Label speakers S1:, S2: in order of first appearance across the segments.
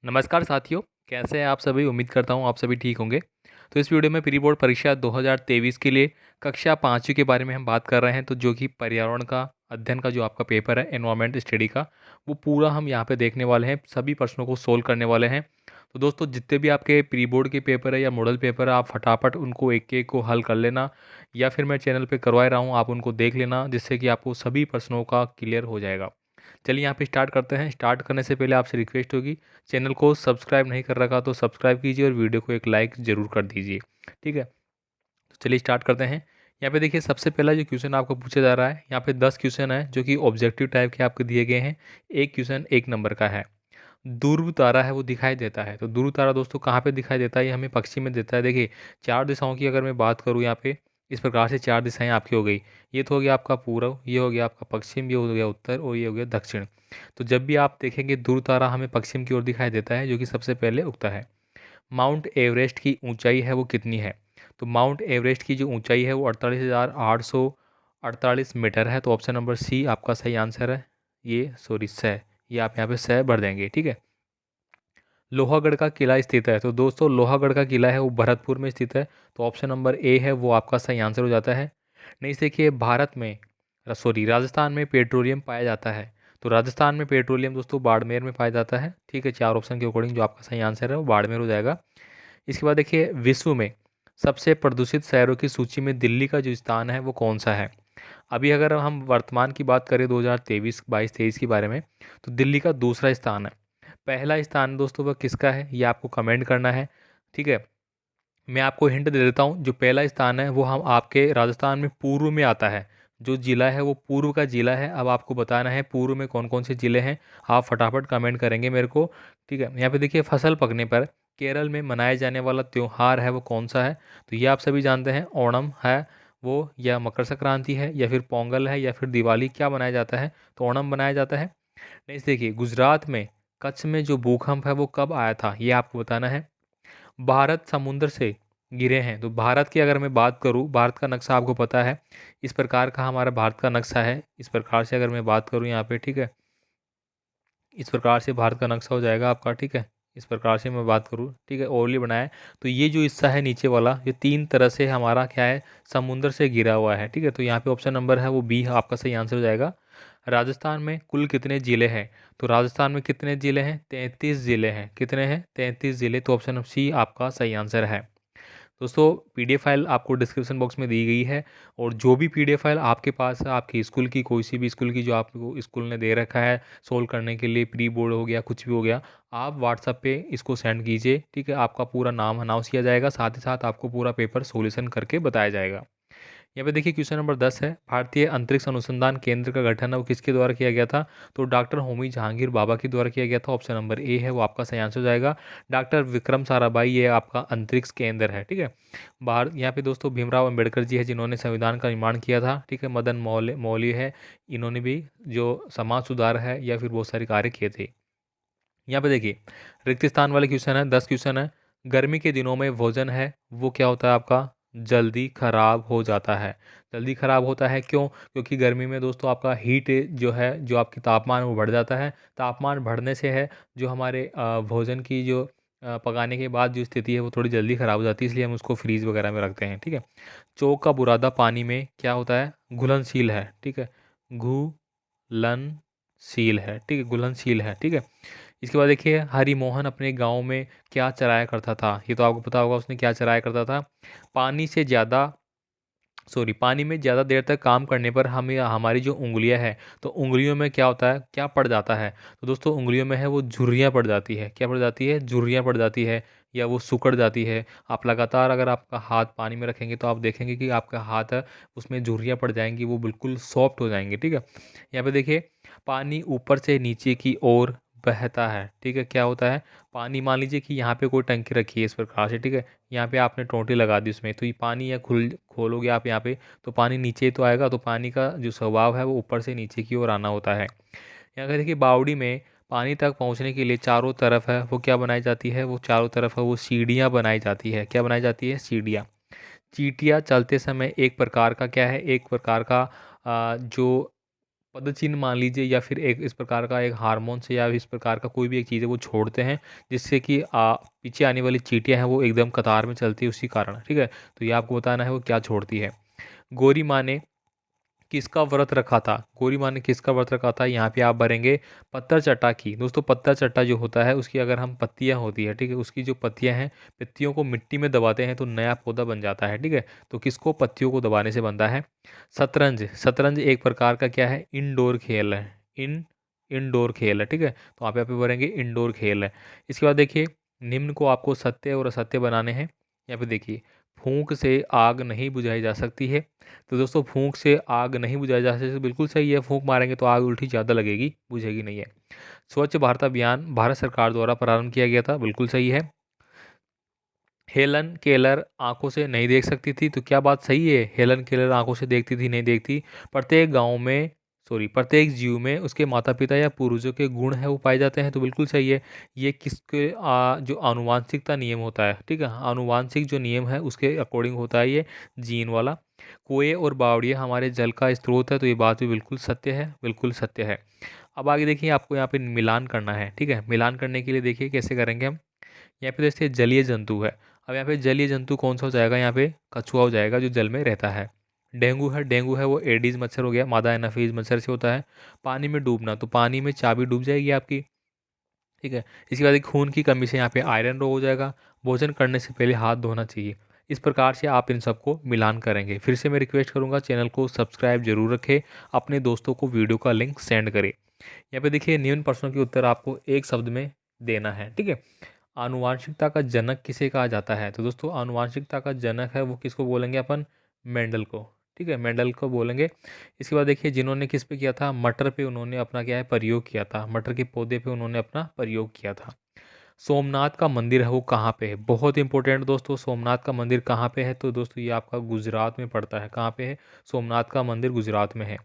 S1: नमस्कार साथियों, कैसे हैं आप सभी। उम्मीद करता हूँ आप सभी ठीक होंगे। तो इस वीडियो में प्री बोर्ड परीक्षा 2023 के लिए कक्षा 5वीं के बारे में हम बात कर रहे हैं। तो जो कि पर्यावरण का अध्ययन का जो आपका पेपर है, एनवायरमेंट स्टडी का, वो पूरा हम यहाँ पे देखने वाले हैं। सभी प्रश्नों को सोल्व करने वाले हैं। तो दोस्तों, जितने भी आपके प्री बोर्ड के पेपर है या मॉडल पेपर है, आप फटाफट उनको एक एक को हल कर लेना, या फिर मैं चैनल पर करवा रहा हूँ, आप उनको देख लेना, जिससे कि आपको सभी प्रश्नों का क्लियर हो जाएगा। चलिए यहाँ पे स्टार्ट करते हैं। स्टार्ट करने से पहले आपसे रिक्वेस्ट होगी, चैनल को सब्सक्राइब नहीं कर रखा तो सब्सक्राइब कीजिए और वीडियो को एक लाइक ज़रूर कर दीजिए। ठीक है, तो चलिए स्टार्ट करते हैं। यहाँ पे देखिए, सबसे पहला जो क्वेश्चन आपको पूछा जा रहा है, यहाँ पे 10 क्वेश्चन है जो कि ऑब्जेक्टिव टाइप के आपके दिए गए हैं। एक क्वेश्चन 1 नंबर का है। ध्रुव तारा है वो दिखाई देता है। तो ध्रुव तारा दोस्तों कहाँ पे दिखाई देता है, ये हमें पश्चिम में देता है। देखिए, चार दिशाओं की अगर मैं बात करूँ यहाँ पे, इस प्रकार से चार दिशाएं आपकी हो गई। ये तो हो गया आपका पूर्व, ये हो गया आपका पश्चिम, ये हो गया उत्तर और ये हो गया दक्षिण। तो जब भी आप देखेंगे ध्रुव तारा हमें पश्चिम की ओर दिखाई देता है, जो कि सबसे पहले उगता है। माउंट एवरेस्ट की ऊंचाई है वो कितनी है। तो माउंट एवरेस्ट की जो ऊंचाई है वो 48,848 मीटर है। तो ऑप्शन नंबर सी आपका सही आंसर है। ये सॉरी स, ये आप यहाँ पे स भर देंगे। ठीक है। लोहागढ़ का किला स्थित है। तो दोस्तों, लोहागढ़ का किला है वो भरतपुर में स्थित है। तो ऑप्शन नंबर ए है वो आपका सही आंसर हो जाता है। नहीं, देखिए, भारत में सॉरी राजस्थान में पेट्रोलियम पाया जाता है। तो राजस्थान में पेट्रोलियम दोस्तों बाड़मेर में पाया जाता है। ठीक है, चार ऑप्शन के अकॉर्डिंग जो आपका सही आंसर है वो बाड़मेर हो जाएगा। इसके बाद देखिए, विश्व में सबसे प्रदूषित शहरों की सूची में दिल्ली का जो स्थान है वो कौन सा है। अभी अगर हम वर्तमान की बात करें 2023 22 23 के बारे में, तो दिल्ली का दूसरा स्थान है। पहला स्थान दोस्तों वह किसका है, ये आपको कमेंट करना है। ठीक है, मैं आपको हिंट दे देता हूँ। जो पहला स्थान है वो हम आपके राजस्थान में पूर्व में आता है। जो जिला है वो पूर्व का जिला है। अब आपको बताना है पूर्व में कौन कौन से जिले हैं। आप फटाफट कमेंट करेंगे मेरे को। ठीक है, यहाँ पे देखिए, फसल पकने पर केरल में मनाए जाने वाला त्यौहार है वो कौन सा है। तो ये आप सभी जानते हैं, ओणम है वो, या मकर संक्रांति है, या फिर पोंगल है, या फिर दिवाली। क्या मनाया जाता है, तो ओणम मनाया जाता है। नेक्स्ट देखिए, गुजरात में कच्छ में जो भूकंप है वो कब आया था, ये आपको बताना है। भारत समुद्र से घिरे हैं। तो भारत की अगर मैं बात करूं, भारत का नक्शा आपको पता है, इस प्रकार का हमारा भारत का नक्शा है। इस प्रकार से अगर मैं बात करूं यहाँ पे, ठीक है, इस प्रकार से भारत का नक्शा हो जाएगा आपका। ठीक है, इस प्रकार से मैं बात करूँ, ठीक है, ओवरली बनाया है। तो ये जो हिस्सा है नीचे वाला, ये तीन तरह से हमारा क्या है, समुद्र से घिरा हुआ है। ठीक है, तो यहाँ पे ऑप्शन नंबर है वो बी आपका सही आंसर हो जाएगा। राजस्थान में कुल कितने जिले हैं। तो राजस्थान में कितने जिले हैं, 33 जिले हैं। कितने हैं, 33 जिले। तो ऑप्शन सी आपका सही आंसर है। दोस्तों, पीडीएफ फाइल आपको डिस्क्रिप्शन बॉक्स में दी गई है। और जो भी पीडीएफ फाइल आपके पास है, आपकी स्कूल की, कोई सी भी स्कूल की जो आपको स्कूल ने दे रखा है सोल्व करने के लिए, प्री बोर्ड हो गया, कुछ भी हो गया, आप व्हाट्सएप पे इसको सेंड कीजिए। ठीक है, आपका पूरा नाम अनाउंस किया जाएगा, साथ ही साथ आपको पूरा पेपर सोल्यूशन करके बताया जाएगा। यहाँ पे देखिए, क्वेश्चन नंबर 10 है, भारतीय अंतरिक्ष अनुसंधान केंद्र का गठन है वो किसके द्वारा किया गया था। तो डॉक्टर होमी जहांगीर बाबा के द्वारा किया गया था। ऑप्शन नंबर ए है वो आपका सही आंसर हो जाएगा। डॉक्टर विक्रम साराभाई ये आपका अंतरिक्ष केंद्र है। ठीक है, बाहर यहाँ पे दोस्तों भीमराव अंबेडकर जी है जिन्होंने संविधान का निर्माण किया था। ठीक है, मदन मौलवी है, इन्होंने भी जो समाज सुधार है या फिर बहुत सारे कार्य किए थे। यहाँ पे देखिए, रिक्त स्थान वाले क्वेश्चन है, 10 क्वेश्चन है। गर्मी के दिनों में भोजन है वो क्या होता है आपका, जल्दी खराब हो जाता है। जल्दी खराब होता है क्यों, क्योंकि गर्मी में दोस्तों आपका हीट जो है, जो आपकी तापमान वो बढ़ जाता है। तापमान बढ़ने से है जो हमारे भोजन की जो पकाने के बाद जो स्थिति है वो थोड़ी जल्दी ख़राब हो जाती है, इसलिए हम उसको फ्रीज वगैरह में रखते हैं। ठीक है, चौक का बुरादा पानी में क्या होता है, घुलनशील है। ठीक है, घुलनशील है। ठीक है, घुलनशील है। ठीक है, इसके बाद देखिए, हरिमोहन अपने गांव में क्या चराया करता था। ये तो आपको पता होगा उसने क्या चराया करता था। पानी से ज़्यादा पानी में ज़्यादा देर तक काम करने पर हमें हमारी जो उंगलियां है, तो उंगलियों में क्या होता है, क्या पड़ जाता है। तो दोस्तों, उंगलियों में है वो झुर्रियाँ पड़ जाती है। क्या पड़ जाती है, झुर्रियाँ पड़ जाती है, या वो सिकुड़ जाती है। आप लगातार अगर आपका हाथ पानी में रखेंगे तो आप देखेंगे कि आपका हाथ है उसमें झुर्रियाँ पड़ जाएंगी, वो बिल्कुल सॉफ्ट हो जाएंगे। ठीक है, यहाँ पे देखिए, पानी ऊपर से नीचे की ओर बहता है। ठीक है, क्या होता है, पानी, मान लीजिए कि यहाँ पे कोई टंकी रखी है इस प्रकार से। ठीक है, यहाँ पे आपने टोंटी लगा दी उसमें, तो ये पानी या खोलोगे आप यहाँ पे, तो पानी नीचे तो आएगा। तो पानी का जो स्वभाव है वो ऊपर से नीचे की ओर आना होता है। यहाँ का देखिए, बावड़ी में पानी तक पहुँचने के लिए चारों तरफ है वो क्या बनाई जाती है, वो चारों तरफ है वो सीढ़ियाँ बनाई जाती है। क्या बनाई जाती है, सीढ़ियाँ। चींटियाँ चलते समय एक प्रकार का क्या है, एक प्रकार का जो पदचिन्ह मान लीजिए, या फिर एक इस प्रकार का एक हार्मोन से या इस प्रकार का कोई भी एक चीज़ है वो छोड़ते हैं, जिससे कि पीछे आने वाली चींटियाँ हैं वो एकदम कतार में चलती है उसी कारण, ठीक है। तो ये आपको बताना है वो क्या छोड़ती है। गोरी माँ ने किसका व्रत रखा था? गोरी माँ ने किसका व्रत रखा था? यहाँ पे आप भरेंगे पत्थर चट्टा की। दोस्तों पत्थर चट्टा जो होता है उसकी अगर हम पत्तियाँ होती है, ठीक है, उसकी जो पत्तियाँ हैं, पत्तियों को मिट्टी में दबाते हैं तो नया पौधा बन जाता है, ठीक है। तो किसको पत्तियों को दबाने से बनता है? शतरंज। शतरंज एक प्रकार का क्या है? इंडोर खेल है। इंडोर खेल है, ठीक है। तो आप यहाँ पे भरेंगे इंडोर खेल है। इसके बाद देखिए, निम्न को आपको सत्य और असत्य बनाने हैं। यहाँ पे देखिए, फूंक से आग नहीं बुझाई जा सकती है। तो दोस्तों फूंक से आग नहीं बुझाई जा सकती, बिल्कुल सही है। फूंक मारेंगे तो आग उल्टी ज़्यादा लगेगी, बुझेगी नहीं है। स्वच्छ भारत अभियान भारत सरकार द्वारा प्रारंभ किया गया था, बिल्कुल सही है। हेलन केलर आंखों से नहीं देख सकती थी, तो क्या बात सही है? हेलन केलर आंखों से देखती थी, नहीं देखती। प्रत्येक गांव में, सॉरी, प्रत्येक जीव में उसके माता पिता या पूर्वजों के गुण है वो पाए जाते हैं, तो बिल्कुल सही है। ये किसके जो आनुवांशिकता नियम होता है, ठीक है, आनुवांशिक जो नियम है उसके अकॉर्डिंग होता है ये, जीन वाला। कुएं और बावड़ियाँ हमारे जल का स्रोत है, तो ये बात भी बिल्कुल सत्य है, बिल्कुल सत्य है। अब आगे देखिए, आपको यहाँ पे मिलान करना है, ठीक है। मिलान करने के लिए देखिए कैसे करेंगे हम। यहाँ पे देखिए जलीय जंतु है। अब यहाँ पे जलीय जंतु कौन सा हो जाएगा? यहाँ पे कछुआ हो जाएगा जो जल में रहता है। डेंगू है, डेंगू है वो एडीज मच्छर हो गया, मादा एनाफीज मच्छर से होता है। पानी में डूबना, तो पानी में चाबी डूब जाएगी आपकी, ठीक है। इसके बाद एक खून की कमी से यहाँ पे आयरन रोग हो जाएगा। भोजन करने से पहले हाथ धोना चाहिए। इस प्रकार से आप इन सबको मिलान करेंगे। फिर से मैं रिक्वेस्ट करूंगा, चैनल को सब्सक्राइब जरूर रखें, अपने दोस्तों को वीडियो का लिंक सेंड करें। यहाँ पे देखिए निम्न प्रश्नों के उत्तर आपको एक शब्द में देना है, ठीक है। आनुवांशिकता का जनक किसे कहा जाता है? तो दोस्तों आनुवांशिकता का जनक है वो किसको बोलेंगे अपन? मेंडल को, ठीक है, मेंडल को बोलेंगे। इसके बाद देखिए, जिन्होंने किस पे किया था? मटर पे उन्होंने अपना क्या है, प्रयोग किया था। मटर के पौधे पे उन्होंने अपना प्रयोग किया था। सोमनाथ का मंदिर है वो कहाँ पे है? बहुत इंपॉर्टेंट दोस्तों, सोमनाथ का मंदिर कहाँ पे है? तो दोस्तों ये आपका गुजरात में पड़ता है। कहाँ पे है? सोमनाथ का मंदिर गुजरात में है।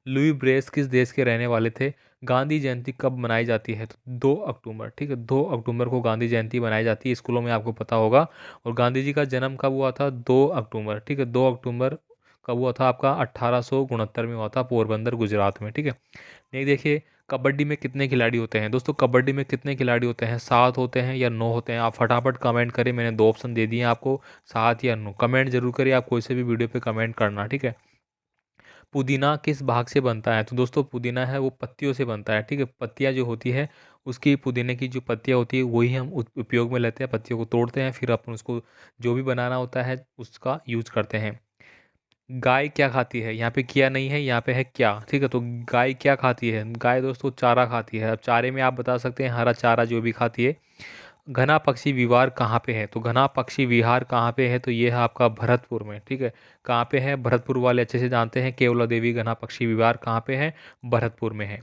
S1: लुई ब्रेस किस देश के रहने वाले थे? गांधी जयंती कब मनाई जाती है? तो 2 अक्टूबर, ठीक है, 2 अक्टूबर को गांधी जयंती मनाई जाती है, स्कूलों में आपको पता होगा। और गांधी जी का जन्म कब हुआ था? 2 अक्टूबर, ठीक है, 2 अक्टूबर कब हुआ था आपका? 1869 में हुआ था, पोरबंदर गुजरात में, ठीक है। नहीं देखिए, कबड्डी में कितने खिलाड़ी होते हैं? दोस्तों कबड्डी में कितने खिलाड़ी होते हैं? 7 होते हैं या 9 होते हैं? आप फटाफट कमेंट करें, मैंने 2 ऑप्शन दे दिए हैं आपको, 7 या 9। कमेंट जरूर करिए, आप कोई से भी वीडियो पे कमेंट करना, ठीक है। पुदीना किस भाग से बनता है? तो दोस्तों पुदीना है वो पत्तियों से बनता है, ठीक है। पत्तियां जो होती है उसकी, पुदीने की जो पत्तियां होती है वही हम उपयोग में लेते हैं। पत्तियों को तोड़ते हैं, फिर अपन उसको जो भी बनाना होता है उसका यूज करते हैं। गाय क्या खाती है? यहाँ पे किया नहीं है, यहाँ पे है क्या, ठीक है। तो गाय क्या खाती है? गाय दोस्तों चारा खाती है। अब चारे में आप बता सकते हैं हरा चारा जो भी खाती है। घना पक्षी विहार कहाँ पे है? तो घना पक्षी विहार कहाँ पे है? तो ये है आपका भरतपुर में, ठीक है। कहाँ पे है? भरतपुर वाले अच्छे से जानते हैं। केवला देवी घना पक्षी विहार कहाँ पे है? भरतपुर में है।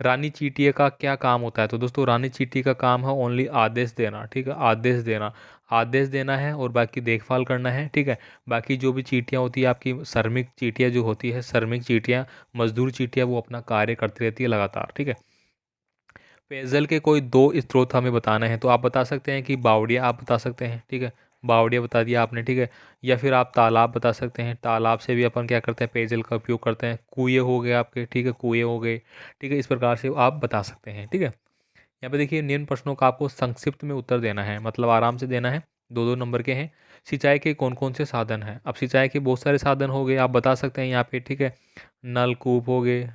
S1: रानी चींटिया का क्या काम होता है? तो दोस्तों रानी चींटी का काम है ओनली आदेश देना, ठीक है, आदेश देना। आदेश देना है और बाकी देखभाल करना है, ठीक है। बाकी जो भी चींटियाँ होती है आपकी, श्रमिक चींटियाँ जो होती है, श्रमिक चींटियाँ, मजदूर चींटियाँ, वो अपना कार्य करती रहती है लगातार, ठीक है। पेयजल के कोई 2 स्रोत हमें बताने हैं, तो आप बता सकते हैं कि बावड़िया आप बता सकते हैं, ठीक है, बावड़िया बता दिया आपने, ठीक है। या फिर आप तालाब बता सकते हैं, तालाब से भी अपन क्या करते हैं, पेयजल का उपयोग करते हैं। कुएं हो गए आपके, ठीक है, कुएं हो गए, ठीक है। इस प्रकार से आप बता सकते हैं, ठीक है। यहाँ पे देखिए निम्न प्रश्नों का आपको संक्षिप्त में उत्तर देना है, मतलब आराम से देना है। 2-2 नंबर के हैं। सिंचाई के कौन कौन से साधन हैं? अब सिंचाई के बहुत सारे साधन हो गए, आप बता सकते हैं यहाँ पे, ठीक है। नलकूप हो गए,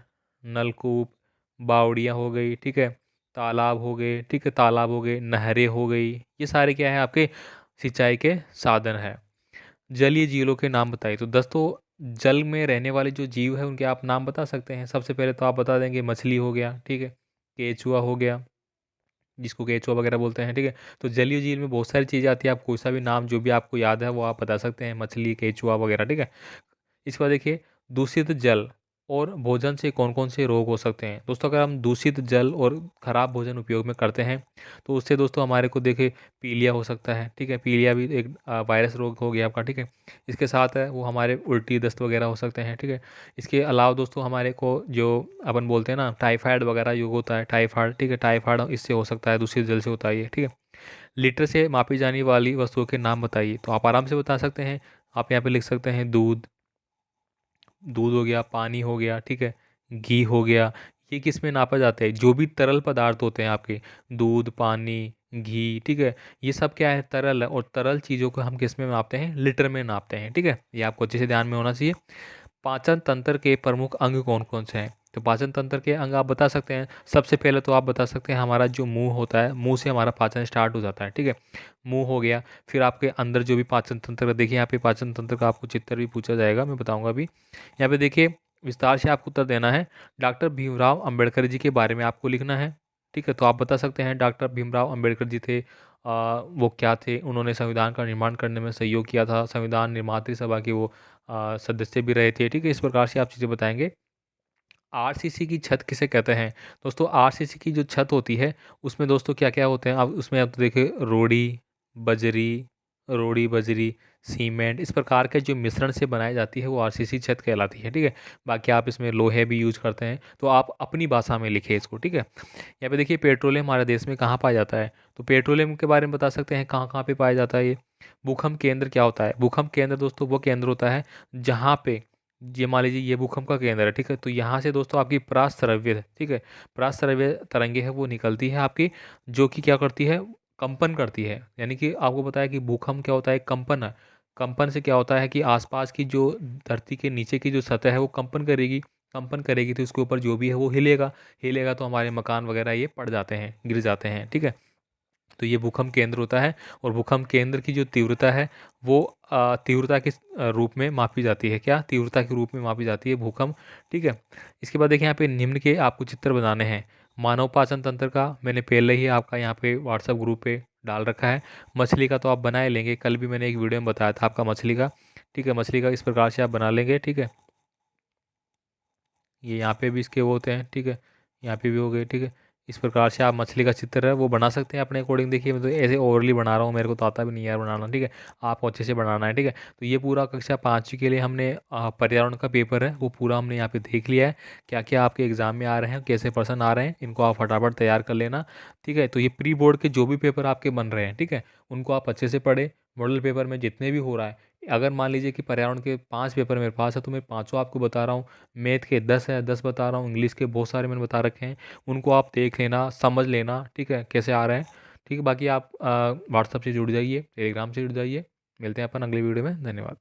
S1: नलकूप, बावड़ियाँ हो गई, ठीक है, तालाब हो गए, ठीक है, तालाब हो गए, नहरें हो गई, ये सारे क्या है आपके सिंचाई के साधन है। जलीय जीवों के नाम बताइए। तो दोस्तों जल में रहने वाले जो जीव है उनके आप नाम बता सकते हैं। सबसे पहले तो आप बता देंगे मछली हो गया, ठीक है, केचुआ हो गया, जिसको केचुआ वगैरह बोलते हैं, ठीक है। तो जलीय जीव में बहुत सारी चीज़ें आती है, आप कोई सा भी नाम जो भी आपको याद है वो आप बता सकते हैं, मछली, केचुआ वगैरह, ठीक है। इसके बाद देखिए, दूषित जल और भोजन से कौन कौन से रोग हो सकते हैं? दोस्तों अगर हम दूषित जल और खराब भोजन उपयोग में करते हैं तो उससे दोस्तों हमारे को देखिए पीलिया हो सकता है, ठीक है। पीलिया भी एक वायरस रोग हो गया आपका, ठीक है। इसके साथ है वो हमारे उल्टी दस्त वगैरह हो सकते हैं, ठीक है। इसके अलावा दोस्तों हमारे को जो अपन बोलते हैं ना टाइफाइड वगैरह जो होता है, टाइफाइड, ठीक है, टाइफाइड इससे हो सकता है, दूषित जल से होता है ये, ठीक है। लीटर से मापी जाने वाली वस्तुओं के नाम बताइए। तो आप आराम से बता सकते हैं। आप यहाँ पे लिख सकते हैं दूध, दूध हो गया, पानी हो गया, ठीक है, घी हो गया, ये किस में नापा जाता है? जो भी तरल पदार्थ होते हैं आपके, दूध, पानी, घी, ठीक है, ये सब क्या है? तरल है। और तरल चीज़ों को हम किस में नापते हैं? लीटर में नापते हैं, ठीक है, ये आपको अच्छे से ध्यान में होना चाहिए। पाचन तंत्र के प्रमुख अंग कौन कौन से हैं? तो पाचन तंत्र के अंग आप बता सकते हैं। सबसे पहले तो आप बता सकते हैं हमारा जो मुंह होता है, मुंह से हमारा पाचन स्टार्ट हो जाता है, ठीक है, मुंह हो गया। फिर आपके अंदर जो भी पाचन तंत्र का, देखिए यहाँ पे पाचन तंत्र का आपको चित्र भी पूछा जाएगा, मैं बताऊंगा अभी। यहाँ पे देखिए, विस्तार से आपको उत्तर देना है। डॉक्टर भीमराव अंबेडकर जी के बारे में आपको लिखना है, ठीक है, तो आप बता सकते हैं डॉक्टर भीमराव अंबेडकर जी थे, वो क्या थे? उन्होंने संविधान का निर्माण करने में सहयोग किया था, संविधान निर्मात्री सभा के वो सदस्य भी रहे थे, ठीक है, इस प्रकार से आप चीज़ें बताएंगे। आरसीसी की छत किसे कहते हैं? दोस्तों आरसीसी की जो छत होती है, उसमें दोस्तों क्या क्या होते हैं? आप उसमें आप तो देखिए, बजरी रोड़ी बजरी सीमेंट, इस प्रकार के जो मिश्रण से बनाई जाती है वो आरसीसी छत कहलाती है, ठीक है। बाकी आप इसमें लोहे भी यूज करते हैं, तो आप अपनी भाषा में लिखिए इसको, ठीक है। यहाँ पे देखिए, पेट्रोलियम हमारे देश में कहाँ पाया जाता है? तो पेट्रोलियम के बारे में बता सकते हैं कहाँ कहाँ पे पाया जाता है ये। भूकंप केंद्र क्या होता है? भूकंप केंद्र दोस्तों वो केंद्र होता है जहाँ पे, ये मान लीजिए ये भूकंप का केंद्र है, ठीक है, तो यहाँ से दोस्तों आपकी पराश्रव्य, ठीक है, पराश्रव्य तरंगे है वो निकलती है आपकी, जो कि क्या करती है? कंपन करती है। यानी कि आपको बताया कि भूकंप क्या होता है? कंपन है। कंपन से क्या होता है कि आसपास की जो धरती के नीचे की जो सतह है वो कंपन करेगी, कंपन करेगी तो उसके ऊपर जो भी है वो हिलेगा, हिलेगा तो हमारे मकान वगैरह ये पड़ जाते हैं, गिर जाते हैं, ठीक है। तो ये भूकंप केंद्र होता है। और भूकंप केंद्र की जो तीव्रता है वो तीव्रता के रूप में मापी जाती है। क्या? तीव्रता के रूप में मापी जाती है भूकंप, ठीक है। इसके बाद देखिए, यहाँ पे निम्न के आपको चित्र बनाने हैं। मानव पाचन तंत्र का मैंने पहले ही आपका यहाँ पे व्हाट्सएप ग्रुप पे डाल रखा है। मछली का तो आप बनाए लेंगे, कल भी मैंने एक वीडियो में बताया था आपका मछली का, ठीक है, मछली का इस प्रकार से आप बना लेंगे, ठीक है। ये यहाँ पे भी इसके वो होते हैं, ठीक है, यहाँ पे भी हो गए, ठीक है। इस प्रकार से आप मछली का चित्र है वो बना सकते हैं अपने अकॉर्डिंग। देखिए मैं तो ऐसे ओवरली बना रहा हूँ, मेरे को तो आता भी नहीं है यार बनाना, ठीक है, आपको अच्छे से बनाना है, ठीक है। तो ये पूरा कक्षा 5 के लिए हमने पर्यावरण का पेपर है वो पूरा हमने यहाँ पे देख लिया है। क्या क्या आपके एग्जाम में आ रहे हैं, कैसे पर्सन आ रहे हैं, इनको आप फटाफट तैयार कर लेना, ठीक है। तो ये प्री बोर्ड के जो भी पेपर आपके बन रहे हैं, ठीक है, उनको आप अच्छे से पढ़े। मॉडल पेपर में जितने भी हो रहा है, अगर मान लीजिए कि पर्यावरण के 5 पेपर मेरे पास है तो मैं पाँचों आपको बता रहा हूँ। मैथ के 10 है, 10 बता रहा हूँ, इंग्लिश के बहुत सारे मैंने बता रखे हैं, उनको आप देख लेना, समझ लेना, ठीक है, कैसे आ रहे हैं, ठीक है। बाकी आप व्हाट्सअप से जुड़ जाइए, टेलीग्राम से जुड़ जाइए। मिलते हैं अपन अगली वीडियो में। धन्यवाद।